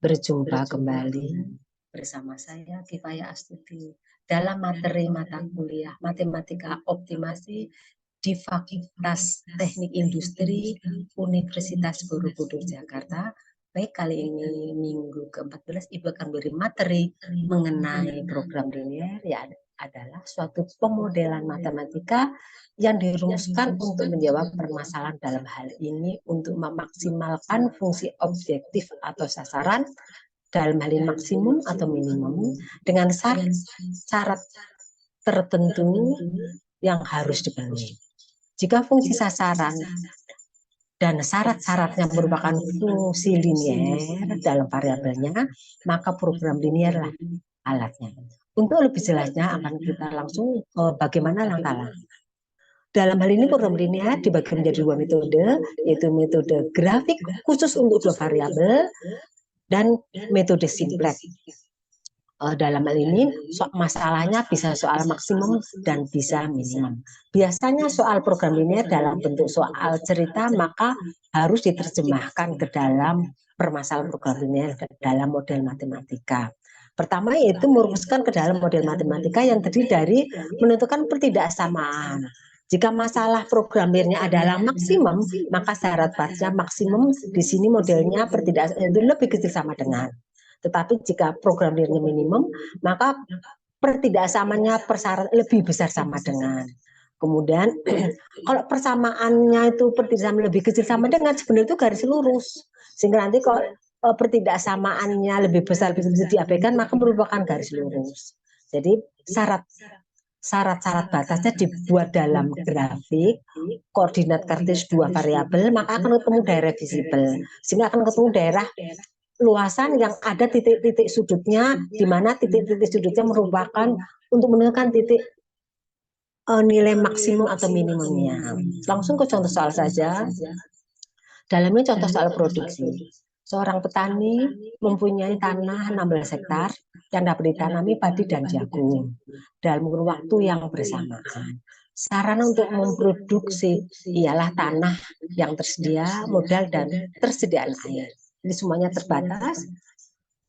Berjumpa kembali bersama saya Kifaya Astuti dalam materi mata kuliah Matematika Optimasi di Fakultas Teknik Industri Universitas Borobudur Jakarta. Baik, kali ini minggu ke-14 Ibu akan beri materi mengenai program linear, ya adalah suatu pemodelan matematika yang dirumuskan untuk menjawab permasalahan dalam hal ini untuk memaksimalkan fungsi objektif atau sasaran dalam hal ini maksimum atau minimum dengan syarat tertentu yang harus dipenuhi. Jika fungsi sasaran dan syarat-syaratnya merupakan fungsi linier dalam variabelnya, maka program linear lah alatnya. Untuk lebih jelasnya akan kita langsung bagaimana langkah-langkah. Dalam hal ini program linear dibagi menjadi dua metode, yaitu metode grafik khusus untuk dua variabel dan metode simplet. Dalam hal ini masalahnya bisa soal maksimum dan bisa minimum. Biasanya soal program linear dalam bentuk soal cerita maka harus diterjemahkan ke dalam permasalahan program linear dalam model matematika. Pertama yaitu merumuskan ke dalam model matematika yang terdiri dari menentukan pertidaksamaan. Jika masalah programirnya adalah maksimum, maka syarat batasnya maksimum di sini modelnya lebih kecil sama dengan. Tetapi jika programirnya minimum, maka pertidaksamaannya persyarat lebih besar sama dengan. Kemudian kalau persamaannya itu pertidaksamaan lebih kecil sama dengan, sebenarnya itu garis lurus. Sehingga nanti kalau pertidaksamaannya lebih besar bisa diabaikan, maka merupakan garis lurus. Jadi syarat-syarat batasnya dibuat dalam grafik koordinat kartesius dua variabel, maka akan ketemu daerah visible. Sehingga akan ketemu daerah luasan yang ada titik-titik sudutnya, di mana titik-titik sudutnya merupakan untuk menentukan titik nilai maksimum atau minimumnya. Langsung ke contoh soal saja. Dalam ini contoh soal produksi. Seorang petani mempunyai tanah 16 hektar yang dapat ditanami padi dan jagung dalam kurun waktu yang bersamaan. Sarana untuk memproduksi ialah tanah yang tersedia, modal, dan tersediaan air. Jadi semuanya terbatas.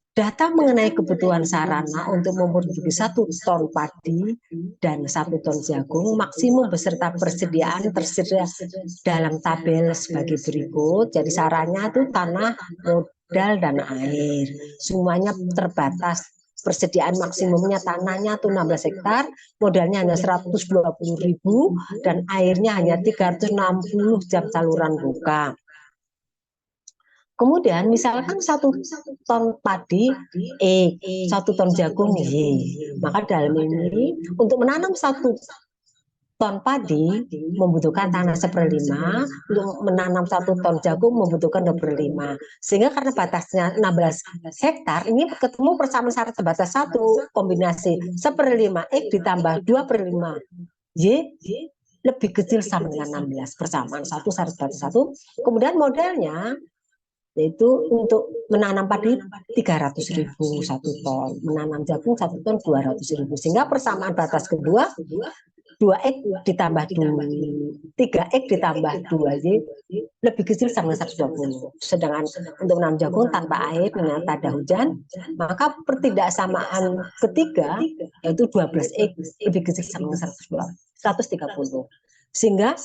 Data mengenai kebutuhan sarana untuk memproduksi 1 ton padi dan 1 ton jagung maksimum beserta persediaan tersedia dalam tabel sebagai berikut. Jadi sarannya itu tanah, modal, dan air. Semuanya terbatas. Persediaan maksimumnya tanahnya itu 16 hektar, modalnya hanya 120.000 dan airnya hanya 360 jam saluran buka. Kemudian misalkan 1 ton padi E, 1 ton jagung Y. Maka dalam ini untuk menanam 1 ton padi membutuhkan tanah 1/5, untuk menanam 1 ton jagung membutuhkan 2/5. Sehingga karena batasnya 16 hektar, ini ketemu persamaan syarat sebatas 1, kombinasi 1/5 X ditambah 2/5 Y lebih kecil sama dengan 16, persamaan 1 syarat sebatas 1. Kemudian modelnya yaitu untuk menanam padi 300.000 1 ton, menanam jagung 1 ton 200.000, sehingga persamaan batas kedua 2x ditambah 3x ditambah 2y lebih kecil sama 120. Sedangkan untuk menanam jagung tanpa air dengan tanda hujan, maka pertidaksamaan ketiga yaitu 12x lebih kecil sama 130. Sehingga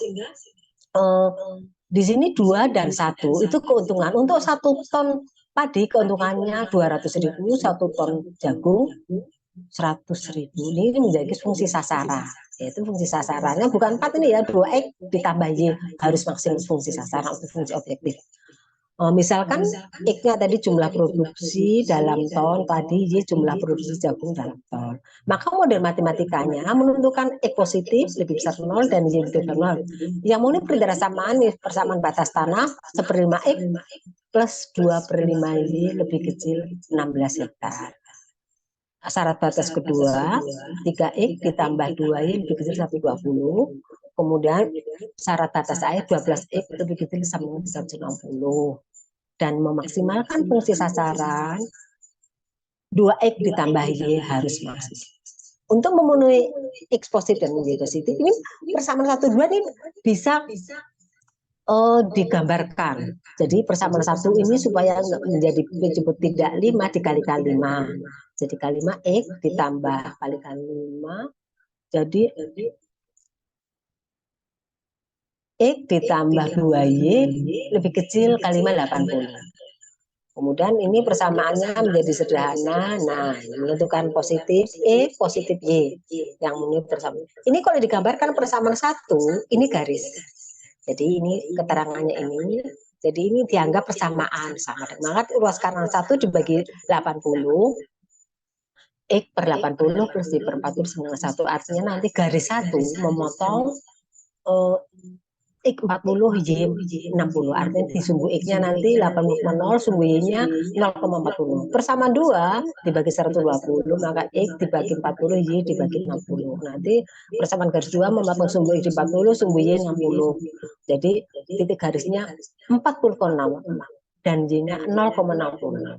di sini 2 dan 1 itu keuntungan. Untuk 1 ton padi keuntungannya 200.000, 1 ton jagung 100.000. Ini menjadi fungsi sasaran. Yaitu fungsi sasarannya bukan 4 ini ya, 2x ditambah Y harus maksimum fungsi sasaran untuk fungsi objektif. Misalkan X-nya tadi jumlah produksi dalam ton, tadi Y jumlah produksi jagung dalam ton. Maka model matematikanya menentukan X positif lebih besar 0 dan Y lebih besar 0. Yang mau ini persamaan batas tanah 1/5 X plus 2/5 Y lebih kecil 16 hektar. Syarat batas kedua 3x ditambah 2y lebih kecil 120. Kemudian syarat batas air 12x lebih kecil sama 160 dan memaksimalkan fungsi sasaran 2x ditambah y harus maksimal. Untuk memenuhi X positif dan Y positif, ini persamaan 1, 2 ini bisa digambarkan. Jadi persamaan satu ini supaya menjadi disebut tidak 5 dikalikan 5. Jadi kali 5 X ditambah kalikan 5. Jadi X ditambah 2Y lebih kecil kali 5 80. Kemudian ini persamaannya menjadi sederhana. Nah, menentukan positif E, positif Y. Yang menurut persamaan. Ini kalau digambarkan persamaan satu, ini garis. Jadi ini keterangannya ini. Jadi ini dianggap persamaan. Sama dengan ruas kanan 1 dibagi 80. X per 80 plus Y per 40 sama dengan 1. Artinya nanti garis 1 memotong X 40, Y 60. Artinya di sumbu X-nya nanti 80,0, sumbu Y-nya 0,40. Persamaan 2 dibagi 120, maka X dibagi 40, Y dibagi 60. Nanti persamaan garis 2 memotong sumbu X 40, sumbu Y 60. Jadi titik garisnya 40,6 dan Y-nya 0,60.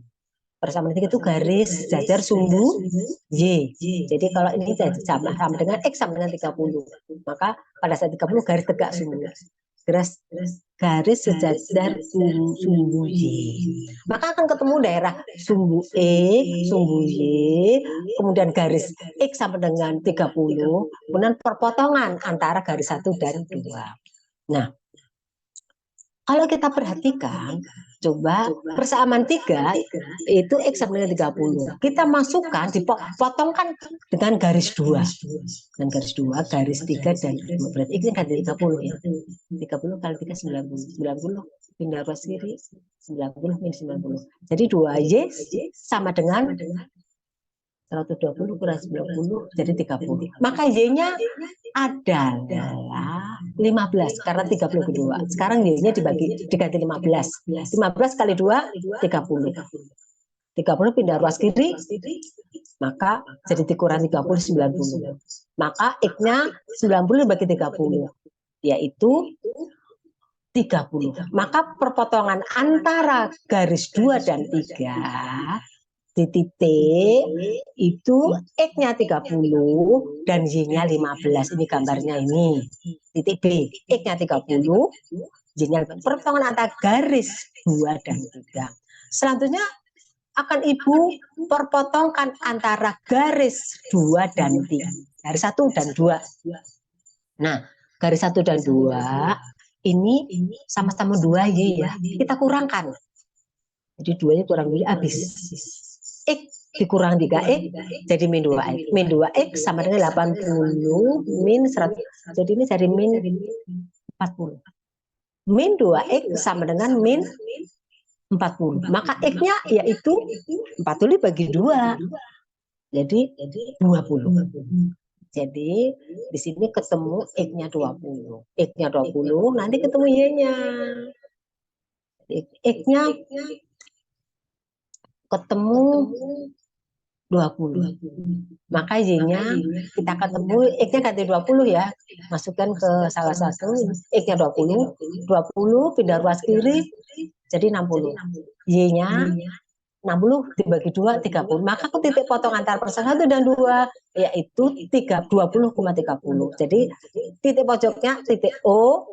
Persamaan titik itu garis jajar sumbu Y. Jadi kalau ini sama dengan X sama dengan 30. Maka pada saat 30 garis tegak sumbu. Garis sejajar sumbu Y. Maka akan ketemu daerah sumbu X, sumbu Y, kemudian garis X sama dengan 30, kemudian perpotongan antara garis 1 dan 2. Nah, kalau kita perhatikan, coba persamaan 3 itu X sama dengan 30. Kita masukkan, dipotongkan dengan garis 2. Dan garis 2, garis 3 dan 2. Berarti X kan 30 ya. 30 kali 3, 90. 90 pindah ruas kiri, 90 min 90. Jadi 2Y sama dengan 120 kurang 90, jadi 30. Maka Y-nya adalah 15 karena 30 kedua. Sekarang Y-nya diganti 15. 15 kali 2 30. 30 pindah ruas kiri, maka jadi dikurang 30 90. Maka X-nya 90 dibagi 30 yaitu 30. Maka perpotongan antara garis 2 dan 3 di titik itu X-nya 30 dan Y-nya 15. Ini gambarnya ini. Titik B, X-nya 30, Y-nya perpotongan antara garis 2 dan 3. Selanjutnya akan Ibu perpotongkan antara garis 2 dan 3. Garis 1 dan 2. Nah, garis 1 dan 2 ini sama-sama 2Y ya. Kita kurangkan. Jadi 2-nya kurang 2 habis. X dikurang 3X jadi min 2X. Min 2X sama dengan 80 min 100. Jadi ini jadi min 40. Min 2X sama dengan min 40. Maka X-nya yaitu 40 bagi 2. Jadi 20. Jadi di sini ketemu X-nya 20. X-nya 20, nanti ketemu Y-nya. X-nya ketemu 20. Maka Y-nya kita ketemu X-nya ganti 20 ya. Masukkan ke salah satu X-nya 20. 20 pindah ruas kiri jadi 60. Y-nya 60 dibagi 2 30. Maka ke titik potong antara persamaan 1 dan 2 yaitu 20,30. Jadi titik pojoknya titik O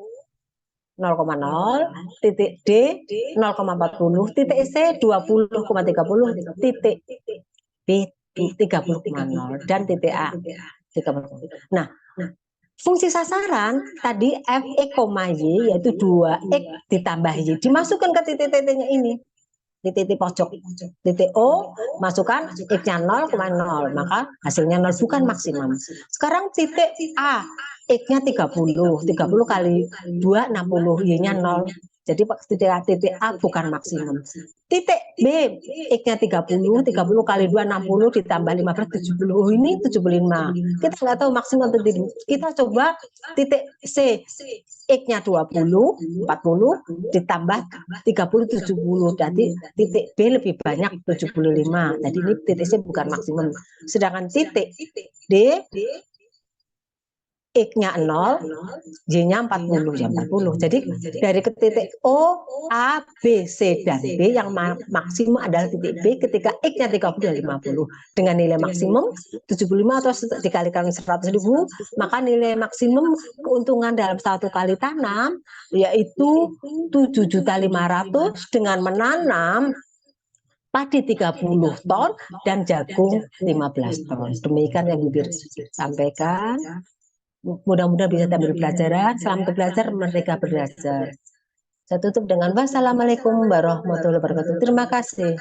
0,0, titik D 0,40, titik C 20,30, titik B 30,0 dan titik A 30. Nah, fungsi sasaran tadi F, E, Y yaitu 2X ditambah Y dimasukkan ke titik-titiknya ini. Di titik pojok titik O masukkan X-nya 0,0, maka hasilnya 0 bukan maksimum. Sekarang titik A X-nya 30 kali 2 60, Y-nya 0. Jadi titik A bukan maksimum. Titik B X-nya 30 kali 2 60 ditambah 15 70. Ini 75. Kita nggak tahu maksimum atau tidak. Kita coba titik C X-nya 20 40 ditambah 30 70. Jadi titik B lebih banyak 75. Jadi ini titik C bukan maksimum. Sedangkan titik D X-nya 0, Y-nya 40, ya 40. Jadi dari ke titik O, A, B, C, dan B yang maksimum adalah titik B ketika X-nya 30 dan 50. Dengan nilai maksimum 75 atau dikalikan 100.000, maka nilai maksimum keuntungan dalam satu kali tanam yaitu 7.500.000 dengan menanam padi 30 ton dan jagung 15 ton. Demikian yang Bibir sampaikan. Mudah-mudahan bisa ambil pelajaran. Selamat belajar, merdeka belajar. Saya tutup dengan wassalamualaikum warahmatullahi wabarakatuh. Terima kasih.